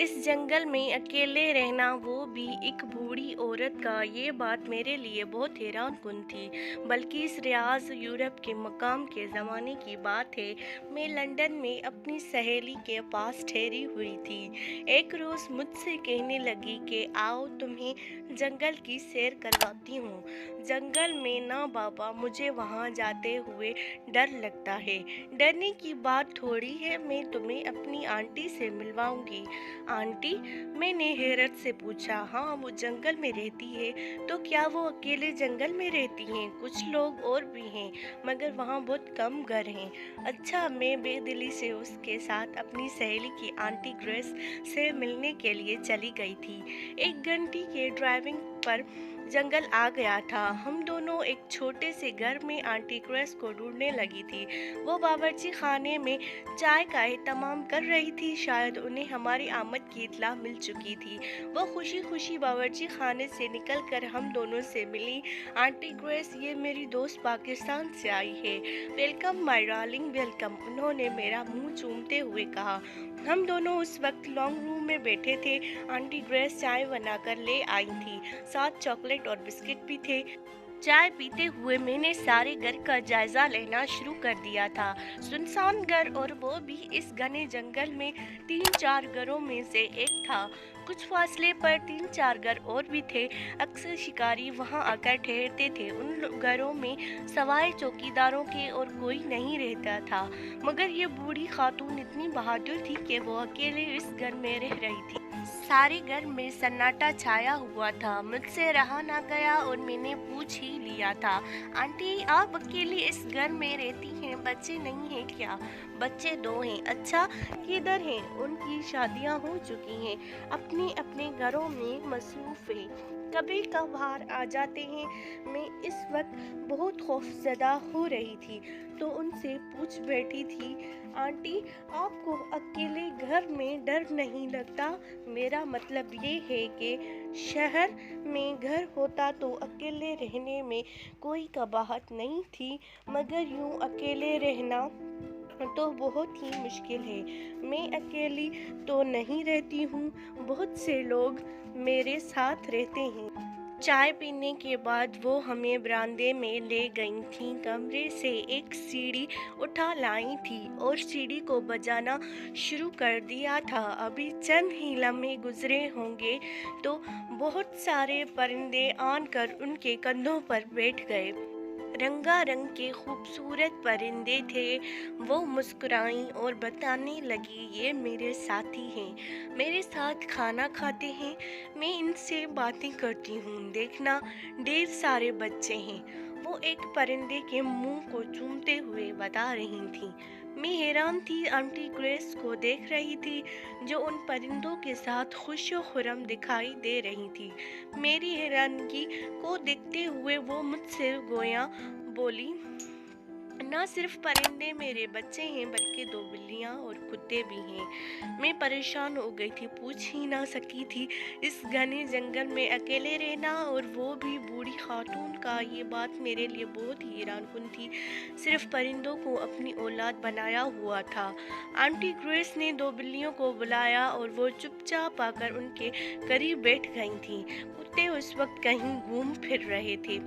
इस जंगल में अकेले रहना, वो भी एक बूढ़ी औरत का, ये बात मेरे लिए बहुत हैरान कुन थी। बल्कि इस रियाज यूरोप के मकाम के ज़माने की बात है। मैं लंदन में अपनी सहेली के पास ठहरी हुई थी। एक रोज़ मुझसे कहने लगी कि आओ तुम्हें जंगल की सैर करवाती हूँ। जंगल में ना बाबा, मुझे वहाँ जाते हुए डर लगता है। डरने की बात थोड़ी है, मैं तुम्हें अपनी आंटी से मिलवाऊंगी। आंटी? मैंने हैरत से पूछा। हाँ, वो जंगल में रहती है। तो क्या वो अकेले जंगल में रहती हैं? कुछ लोग और भी हैं, मगर वहाँ बहुत कम घर हैं। अच्छा, मैं बेदिली से उसके साथ अपनी सहेली की आंटी ग्रेस से मिलने के लिए चली गई थी। 1 घंटे के ड्राइविंग पर जंगल आ गया था। हम दोनों एक छोटे से घर में आंटी ग्रेस को ढूंढने लगी थी। वो बावर्ची खाने में चाय का एहतमाम कर रही थी। शायद उन्हें हमारी आमद की इत्तला मिल चुकी थी। वो खुशी खुशी बावर्ची खाने से निकल कर हम दोनों से मिली। आंटी ग्रेस, ये मेरी दोस्त पाकिस्तान से आई है। वेलकम माय डार्लिंग, वेलकम, उन्होंने मेरा मुंह चूमते हुए कहा। हम दोनों उस वक्त लॉन्ग रूम में बैठे थे। आंटी ग्रेस चाय बनाकर ले आई थी, साथ चॉकलेट और बिस्किट भी थे। चाय पीते हुए मैंने सारे घर का जायजा लेना शुरू कर दिया था। सुनसान घर, और वो भी इस घने जंगल में 3-4 घरों में से एक था। कुछ फासले पर 3-4 घर और भी थे। अक्सर शिकारी वहां आकर ठहरते थे। उन घरों में सवाए चौकीदारों के और कोई नहीं रहता था। मगर ये बूढ़ी खातून इतनी बहादुर थी कि वो अकेले इस घर में रह रही थी। सारे घर में सन्नाटा छाया हुआ था। मुझसे रहा ना गया और मैंने पूछ ही लिया था। आंटी, आप अकेली इस घर में रहती हैं? बच्चे नहीं हैं क्या? बच्चे 2 हैं। अच्छा, किधर हैं? उनकी शादियां हो चुकी हैं, अपने अपने घरों में मसरूफ हैं, कभी कभार आ जाते हैं। मैं इस वक्त बहुत खौफजदा हो रही थी, तो उनसे पूछ बैठी थी, आंटी, आपको अकेले घर में डर नहीं लगता? मेरा मतलब ये है कि शहर में घर होता तो अकेले रहने में कोई कबाहत नहीं थी, मगर यूं अकेले रहना तो बहुत ही मुश्किल है। मैं अकेली तो नहीं रहती हूँ, बहुत से लोग मेरे साथ रहते हैं। चाय पीने के बाद वो हमें बरामदे में ले गई थीं। कमरे से एक सीढ़ी उठा लाई थी और सीढ़ी को बजाना शुरू कर दिया था। अभी चंद ही लम्हे गुजरे होंगे तो बहुत सारे परिंदे आकर उनके कंधों पर बैठ गए। रंगारंग के खूबसूरत परिंदे थे। वो मुस्कुराईं और बताने लगी, ये मेरे साथी हैं, मेरे साथ खाना खाते हैं, मैं इनसे बातें करती हूँ। देखना, ढेर सारे बच्चे हैं। वो एक परिंदे के मुंह को चूमते हुए बता रही थी। मैं हैरान थी, आंटी ग्रेस को देख रही थी, जो उन परिंदों के साथ खुश व खुर्रम दिखाई दे रही थी। मेरी हैरानगी को देखते हुए वो मुझसे गोया बोली, ना सिर्फ परिंदे मेरे बच्चे हैं, बल्कि 2 बिल्लियाँ और कुत्ते भी हैं। मैं परेशान हो गई थी, पूछ ही ना सकी थी। इस घने जंगल में अकेले रहना, और वो भी बूढ़ी खातून का, ये बात मेरे लिए बहुत ही हैरानकुन थी। सिर्फ परिंदों को अपनी औलाद बनाया हुआ था। आंटी ग्रेस ने 2 बिल्लियों को बुलाया और वो चुपचाप आकर उनके करीब बैठ गई थीं। कुत्ते उस वक्त कहीं घूम फिर रहे थे।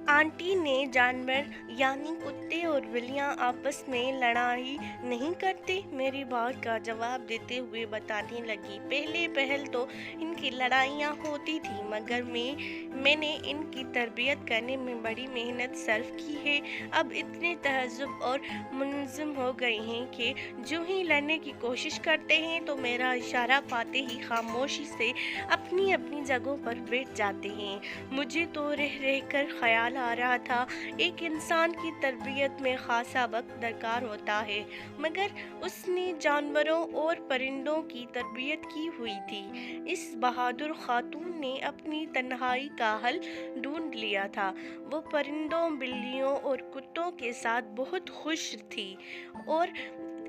आंटी ने जानवर यानी कुत्ते और बिल्लियां आपस में लड़ाई नहीं करते, मेरी बात का जवाब देते हुए बताने लगी। पहले पहल तो इनकी लड़ाइयाँ होती थी, मगर मैंने इनकी तरबियत करने में बड़ी मेहनत सर्फ की है। अब इतने तहज़्ज़ुब और मुनज़्ज़म हो गए हैं कि जो ही लड़ने की कोशिश करते हैं तो मेरा इशारा पाते ही खामोशी से अपनी अपनी जगहों पर बैठ जाते हैं। मुझे तो रह रह कर ख्याल आ रहा था, एक इंसान की तरबियत में खासा वक्त दरकार होता है, मगर उसने जानवरों और परिंदों की तरबियत की हुई थी। इस बहादुर खातून ने अपनी तन्हाई का हल ढूंढ लिया था। वो परिंदों, बिल्लियों और कुत्तों के साथ बहुत खुश थी, और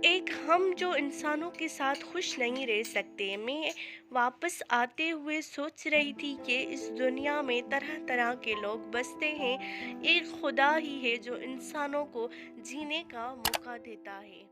एक हम जो इंसानों के साथ खुश नहीं रह सकते। मैं वापस आते हुए सोच रही थी कि इस दुनिया में तरह तरह के लोग बसते हैं। एक खुदा ही है जो इंसानों को जीने का मौका देता है।